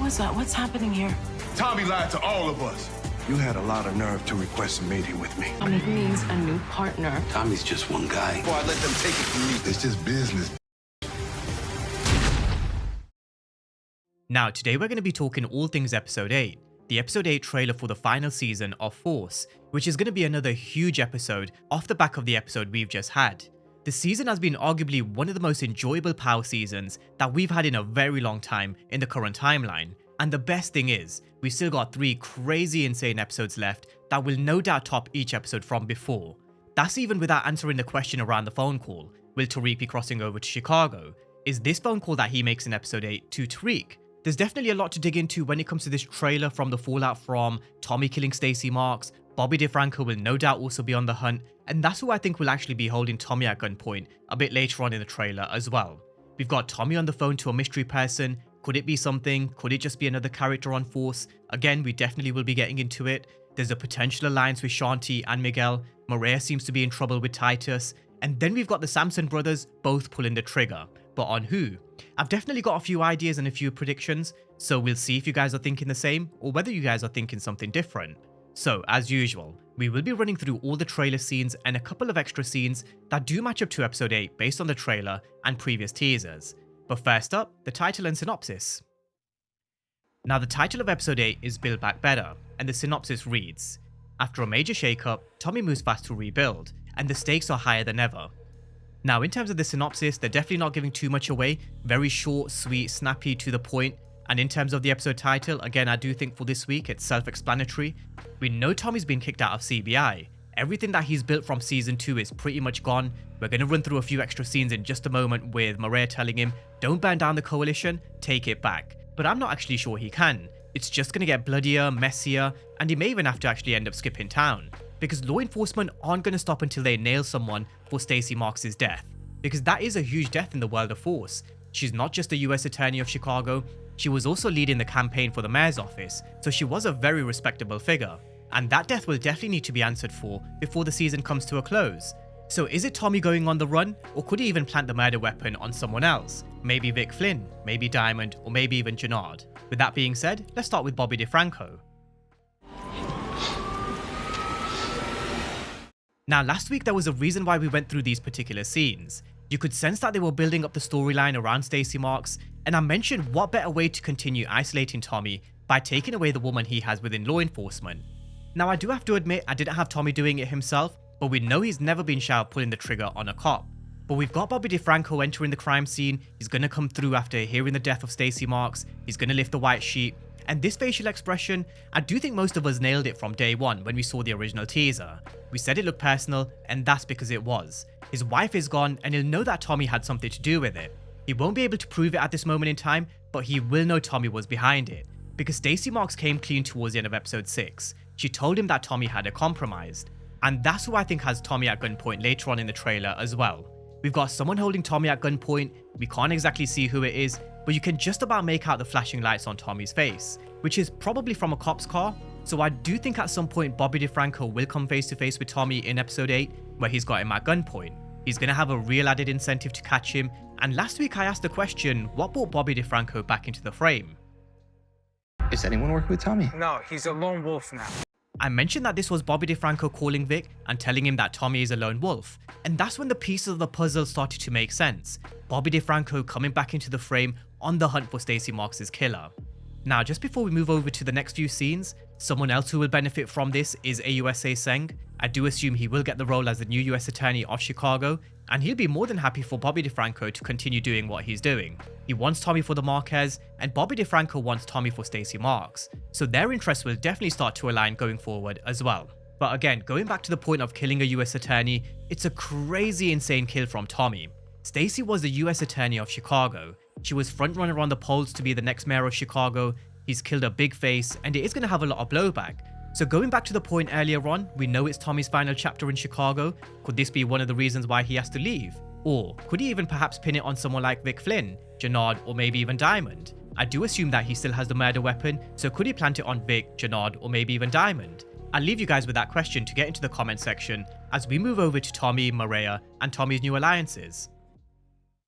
What's up? What's happening here? Tommy lied to all of us. You had a lot of nerve to request a meeting with me. Tommy needs a new partner. Tommy's just one guy. Before I let them take it from me, it's just business. Now, today we're going to be talking all things episode 8, the episode 8 trailer for the final season of Force, which is going to be another huge episode off the back of the episode we've just had. The season has been arguably one of the most enjoyable Power seasons that we've had in a very long time in the current timeline. And the best thing is, we've still got 3 crazy insane episodes left that will no doubt top each episode from before. That's even without answering the question around the phone call. Will Tariq be crossing over to Chicago? Is this phone call that he makes in episode 8 to Tariq? There's definitely a lot to dig into when it comes to this trailer, from the fallout from Tommy killing Stacey Marks. Bobby DeFranco will no doubt also be on the hunt, and that's who I think will actually be holding Tommy at gunpoint a bit later on in the trailer as well. We've got Tommy on the phone to a mystery person. Could it be something? Could it just be another character on Force? Again, we definitely will be getting into it. There's a potential alliance with Shanti and Miguel. Maria seems to be in trouble with Titus. And then we've got the Samson brothers both pulling the trigger. But on who? I've definitely got a few ideas and a few predictions, so we'll see if you guys are thinking the same or whether you guys are thinking something different. So, as usual, we will be running through all the trailer scenes and a couple of extra scenes that do match up to episode 8 based on the trailer and previous teasers. But first up, the title and synopsis. Now, the title of episode 8 is Build Back Better, and the synopsis reads: after a major shakeup, Tommy moves fast to rebuild, and the stakes are higher than ever. Now, in terms of the synopsis, they're definitely not giving too much away. Very short, sweet, snappy, to the point. And in terms of the episode title, again, I do think for this week, it's self-explanatory. We know Tommy's been kicked out of CBI. Everything that he's built from season 2 is pretty much gone. We're going to run through a few extra scenes in just a moment with Maria telling him, don't burn down the coalition, take it back. But I'm not actually sure he can. It's just going to get bloodier, messier, and he may even have to actually end up skipping town. Because law enforcement aren't going to stop until they nail someone for Stacey Marks' death. Because that is a huge death in the world of Force. She's not just the US Attorney of Chicago, she was also leading the campaign for the mayor's office, so she was a very respectable figure. And that death will definitely need to be answered for before the season comes to a close. So is it Tommy going on the run, or could he even plant the murder weapon on someone else? Maybe Vic Flynn, maybe Diamond, or maybe even Jinard. With that being said, let's start with Bobby DeFranco. Now, last week there was a reason why we went through these particular scenes. You could sense that they were building up the storyline around Stacey Marks, and I mentioned what better way to continue isolating Tommy by taking away the woman he has within law enforcement. Now, I do have to admit I didn't have Tommy doing it himself, but we know he's never been shy of pulling the trigger on a cop. But we've got Bobby DeFranco entering the crime scene. He's going to come through after hearing the death of Stacey Marks. He's going to lift the white sheet. And this facial expression, I do think most of us nailed it from day one when we saw the original teaser. We said it looked personal, and that's because it was. His wife is gone, and he'll know that Tommy had something to do with it. He won't be able to prove it at this moment in time, but he will know Tommy was behind it. Because Stacey Marks came clean towards the end of episode 6. She told him that Tommy had her compromised. And that's who I think has Tommy at gunpoint later on in the trailer as well. We've got someone holding Tommy at gunpoint. We can't exactly see who it is, but you can just about make out the flashing lights on Tommy's face, which is probably from a cop's car. So I do think at some point Bobby DeFranco will come face to face with Tommy in episode 8, where he's got him at gunpoint. He's going to have a real added incentive to catch him. And last week I asked the question, what brought Bobby DeFranco back into the frame? Is anyone working with Tommy? No, he's a lone wolf now. I mentioned that this was Bobby DeFranco calling Vic and telling him that Tommy is a lone wolf, and that's when the pieces of the puzzle started to make sense. Bobby DeFranco coming back into the frame on the hunt for Stacey Marks' killer. Now, just before we move over to the next few scenes, someone else who will benefit from this is AUSA Seng. I do assume he will get the role as the new US Attorney of Chicago, and he'll be more than happy for Bobby DeFranco to continue doing what he's doing. He wants Tommy for the Marquez, and Bobby DeFranco wants Tommy for Stacey Marks, so their interests will definitely start to align going forward as well. But again, going back to the point of killing a US Attorney, it's a crazy insane kill from Tommy. Stacey was the US Attorney of Chicago. She was frontrunner on the polls to be the next mayor of Chicago. He's killed a big face, and it is going to have a lot of blowback. So going back to the point earlier on, we know it's Tommy's final chapter in Chicago. Could this be one of the reasons why he has to leave? Or could he even perhaps pin it on someone like Vic Flynn, Jinard, or maybe even Diamond? I do assume that he still has the murder weapon, so could he plant it on Vic, Jinard, or maybe even Diamond? I'll leave you guys with that question to get into the comment section as we move over to Tommy, Maria, and Tommy's new alliances.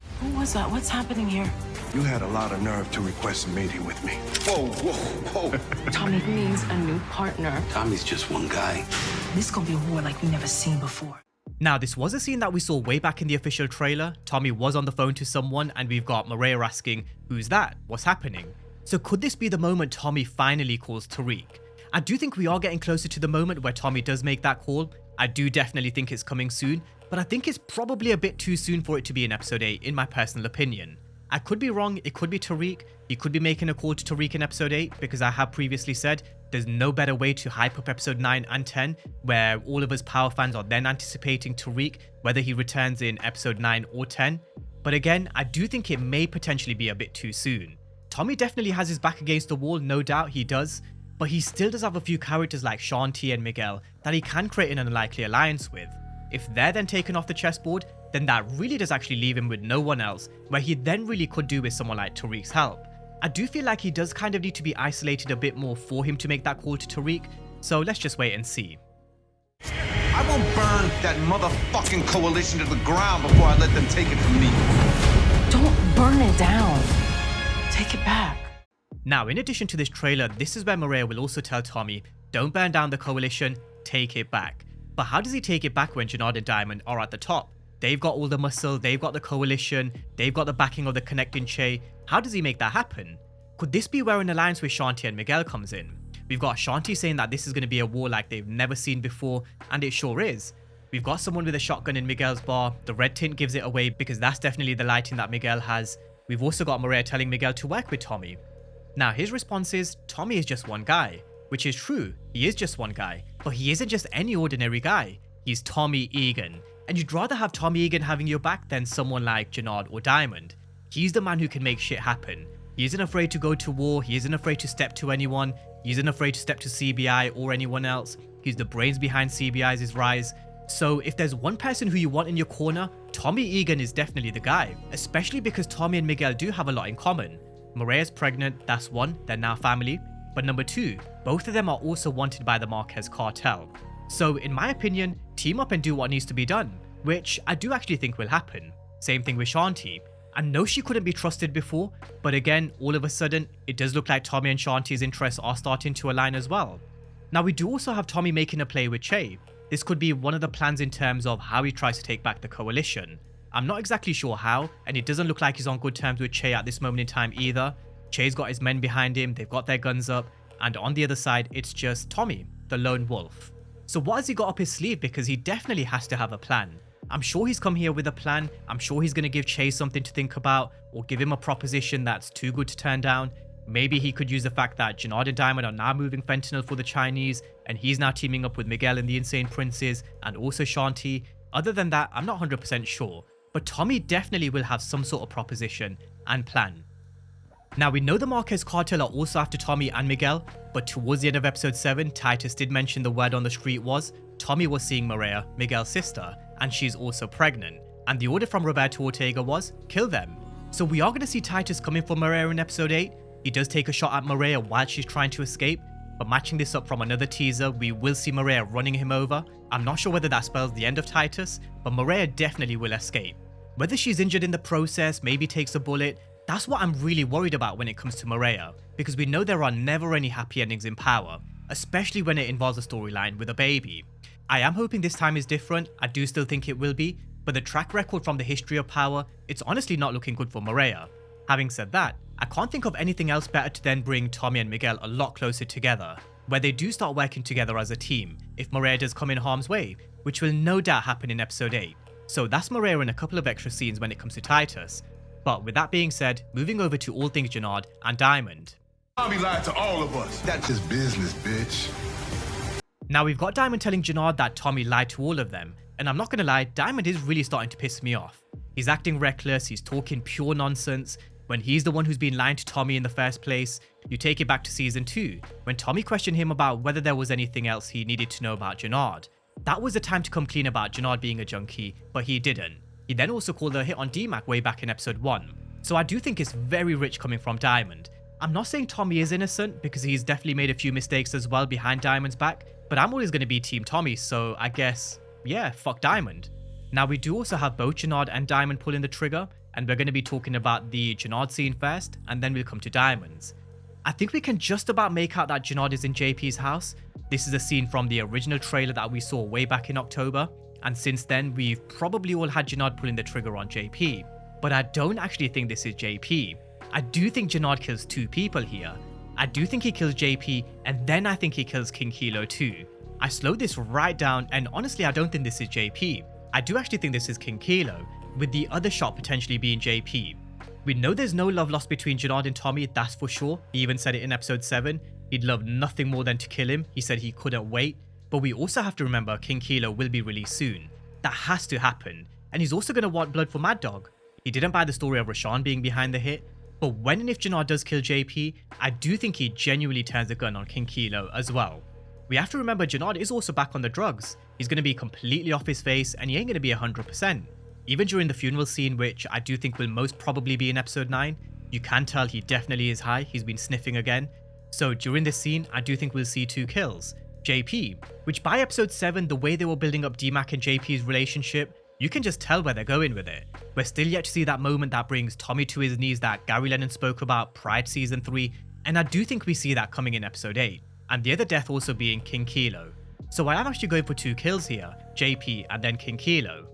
Who was that? What's happening here? You had a lot of nerve to request a meeting with me. Whoa, whoa, whoa. Tommy needs a new partner. Tommy's just one guy. This is gonna be a war like we never seen before. Now, this was a scene that we saw way back in the official trailer. Tommy was on the phone to someone and we've got Maria asking, who's that? What's happening? So could this be the moment Tommy finally calls Tariq? I do think we are getting closer to the moment where Tommy does make that call. I do definitely think it's coming soon, but I think it's probably a bit too soon for it to be in episode 8 in my personal opinion. I could be wrong, it could be Tariq. He could be making a call to Tariq in episode 8 because I have previously said there's no better way to hype up episode 9 and 10 where all of us Power fans are then anticipating Tariq whether he returns in episode 9 or 10. But again, I do think it may potentially be a bit too soon. Tommy definitely has his back against the wall, no doubt he does, but he still does have a few characters like Shanti and Miguel that he can create an unlikely alliance with. If they're then taken off the chessboard, then that really does actually leave him with no one else, where he then really could do with someone like Tariq's help. I do feel like he does kind of need to be isolated a bit more for him to make that call to Tariq, so let's just wait and see. I will burn that motherfucking coalition to the ground before I let them take it from me. Don't burn it down. Take it back. Now, in addition to this trailer, this is where Maria will also tell Tommy, don't burn down the coalition, take it back. But how does he take it back when Jinard and Diamond are at the top? They've got all the muscle, they've got the coalition, they've got the backing of the connecting Che. How does he make that happen? Could this be where an alliance with Shanti and Miguel comes in? We've got Shanti saying that this is going to be a war like they've never seen before, and it sure is. We've got someone with a shotgun in Miguel's bar, the red tint gives it away because that's definitely the lighting that Miguel has. We've also got Maria telling Miguel to work with Tommy. Now his response is, Tommy is just one guy. Which is true, he is just one guy, but he isn't just any ordinary guy. He's Tommy Egan. And you'd rather have Tommy Egan having your back than someone like Jinard or Diamond. He's the man who can make shit happen. He isn't afraid to go to war, he isn't afraid to step to anyone, he isn't afraid to step to CBI or anyone else. He's the brains behind CBI's rise. So if there's one person who you want in your corner, Tommy Egan is definitely the guy, especially because Tommy and Miguel do have a lot in common. Maria's pregnant, that's one, they're now family. But number two, both of them are also wanted by the Marquez cartel. So in my opinion, team up and do what needs to be done, which I do actually think will happen. Same thing with Shanti. I know she couldn't be trusted before, but again, all of a sudden, it does look like Tommy and Shanti's interests are starting to align as well. Now we do also have Tommy making a play with Che. This could be one of the plans in terms of how he tries to take back the coalition. I'm not exactly sure how, and it doesn't look like he's on good terms with Che at this moment in time either. Che's got his men behind him, they've got their guns up, and on the other side, it's just Tommy, the lone wolf. So what has he got up his sleeve? Because he definitely has to have a plan. I'm sure he's come here with a plan. I'm sure he's going to give Che something to think about or give him a proposition that's too good to turn down. Maybe he could use the fact that Jinard and Diamond are now moving fentanyl for the Chinese and he's now teaming up with Miguel and the Insane Princes and also Shanti. Other than that, I'm not 100% sure. But Tommy definitely will have some sort of proposition and plan. Now we know the Marquez cartel are also after Tommy and Miguel, but towards the end of episode 7, Titus did mention the word on the street was Tommy was seeing Maria, Miguel's sister, and she's also pregnant. And the order from Roberto Ortega was, kill them. So we are going to see Titus coming for Maria in episode 8. He does take a shot at Maria while she's trying to escape, but matching this up from another teaser, we will see Maria running him over. I'm not sure whether that spells the end of Titus, but Maria definitely will escape. Whether she's injured in the process, maybe takes a bullet, that's what I'm really worried about when it comes to Maria, because we know there are never any happy endings in Power, especially when it involves a storyline with a baby. I am hoping this time is different, I do still think it will be, but the track record from the history of Power, it's honestly not looking good for Maria. Having said that, I can't think of anything else better to then bring Tommy and Miguel a lot closer together, where they do start working together as a team if Maria does come in harm's way, which will no doubt happen in episode 8. So that's Maria in a couple of extra scenes when it comes to Titus. But with that being said, moving over to all things Jinard and Diamond. Tommy lied to all of us. That's his business, bitch. Now we've got Diamond telling Jinard that Tommy lied to all of them, and I'm not gonna lie, Diamond is really starting to piss me off. He's acting reckless, he's talking pure nonsense, when he's the one who's been lying to Tommy in the first place. You take it back to season 2, when Tommy questioned him about whether there was anything else he needed to know about Jinard. That was the time to come clean about Jinard being a junkie, but he didn't. He then also called a hit on D-Mac way back in episode 1. So I do think it's very rich coming from Diamond. I'm not saying Tommy is innocent because he's definitely made a few mistakes as well behind Diamond's back, but I'm always going to be Team Tommy, so I guess, yeah, fuck Diamond. Now we do also have both Jinard and Diamond pulling the trigger, and we're going to be talking about the Jinard scene first, and then we'll come to Diamond's. I think we can just about make out that Jinard is in JP's house. This is a scene from the original trailer that we saw way back in October, and since then we've probably all had Jinard pulling the trigger on JP. But I don't actually think this is JP. I do think Jinard kills two people here. I do think he kills JP, and then I think he kills King Kilo too. I slowed this right down, and honestly I don't think this is JP. I do actually think this is King Kilo, with the other shot potentially being JP. We know there's no love lost between Jinard and Tommy, that's for sure. He even said it in episode 7. He'd love nothing more than to kill him. He said he couldn't wait. But we also have to remember King Kilo will be released soon. That has to happen. And he's also going to want blood for Mad Dog. He didn't buy the story of Rashawn being behind the hit. But when and if Jinard does kill JP, I do think he genuinely turns the gun on King Kilo as well. We have to remember Jinard is also back on the drugs. He's going to be completely off his face and he ain't going to be 100%. Even during the funeral scene, which I do think will most probably be in episode 9, you can tell he definitely is high. He's been sniffing again. So during this scene, I do think we'll see 2 kills. JP, which by episode 7, the way they were building up D-Mac and JP's relationship, you can just tell where they're going with it. We're still yet to see that moment that brings Tommy to his knees that Gary Lennon spoke about prior to season 3, and I do think we see that coming in episode 8. And the other death also being King Kilo. So I am actually going for 2 kills here, JP and then King Kilo.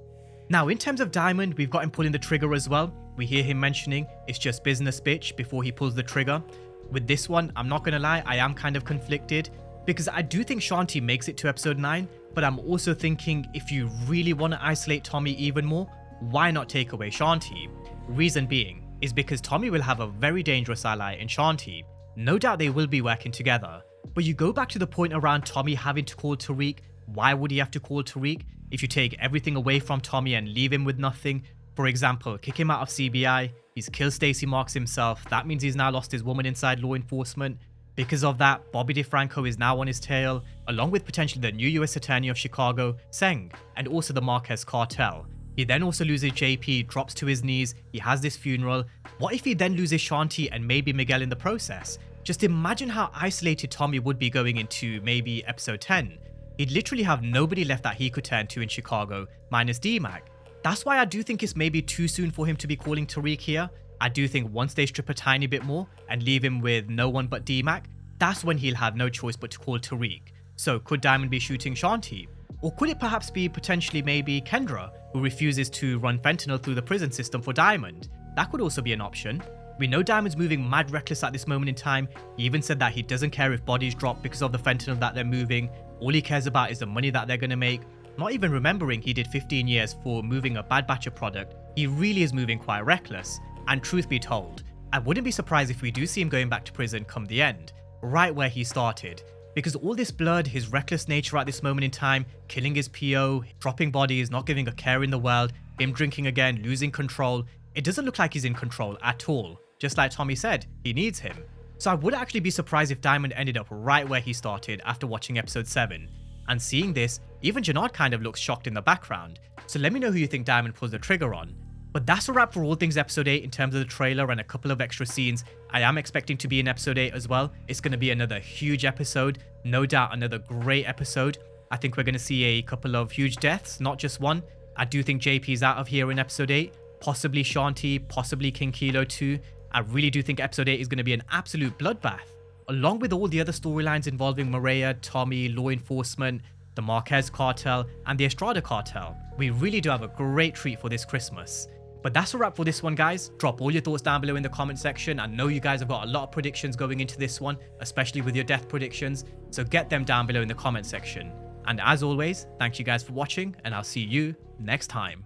Now in terms of Diamond, we've got him pulling the trigger as well. We hear him mentioning it's just business bitch before he pulls the trigger. With this one, I'm not gonna lie, I am kind of conflicted because I do think Shanti makes it to episode 9, but I'm also thinking if you really want to isolate Tommy even more, why not take away Shanti? Reason being is because Tommy will have a very dangerous ally in Shanti. No doubt they will be working together, but you go back to the point around Tommy having to call Tariq. Why would he have to call Tariq? If you take everything away from Tommy and leave him with nothing, for example, kick him out of CBI, he's killed Stacey Marks himself, that means he's now lost his woman inside law enforcement. Because of that, Bobby DeFranco is now on his tail, along with potentially the new US Attorney of Chicago, Seng, and also the Marquez cartel. He then also loses JP, drops to his knees, he has this funeral. What if he then loses Shanti and maybe Miguel in the process? Just imagine how isolated Tommy would be going into maybe episode 10. He'd literally have nobody left that he could turn to in Chicago, minus D-Mac. That's why I do think it's maybe too soon for him to be calling Tariq here. I do think once they strip a tiny bit more and leave him with no one but D-Mac, that's when he'll have no choice but to call Tariq. So could Diamond be shooting Shanti? Or could it perhaps be potentially maybe Kendra, who refuses to run fentanyl through the prison system for Diamond? That could also be an option. We know Diamond's moving mad reckless at this moment in time. He even said that he doesn't care if bodies drop because of the fentanyl that they're moving. All he cares about is the money that they're going to make. Not even remembering he did 15 years for moving a bad batch of product. He really is moving quite reckless. And truth be told, I wouldn't be surprised if we do see him going back to prison come the end, right where he started. Because all this blood, his reckless nature at this moment in time, killing his PO, dropping bodies, not giving a care in the world, him drinking again, losing control, it doesn't look like he's in control at all. Just like Tommy said, he needs him. So I would actually be surprised if Diamond ended up right where he started after watching episode 7. And seeing this, even Jinard kind of looks shocked in the background. So let me know who you think Diamond pulls the trigger on. But that's a wrap for all things episode 8 in terms of the trailer and a couple of extra scenes. I am expecting to be in episode 8 as well. It's going to be another huge episode. No doubt another great episode. I think we're going to see a couple of huge deaths, not just one. I do think JP's out of here in episode 8. Possibly Shanti, possibly King Kilo too. I really do think episode 8 is going to be an absolute bloodbath. Along with all the other storylines involving Maria, Tommy, law enforcement, the Marquez cartel, and the Estrada cartel. We really do have a great treat for this Christmas. But that's a wrap for this one, guys. Drop all your thoughts down below in the comment section. I know you guys have got a lot of predictions going into this one, especially with your death predictions. So get them down below in the comment section. And as always, thank you guys for watching, and I'll see you next time.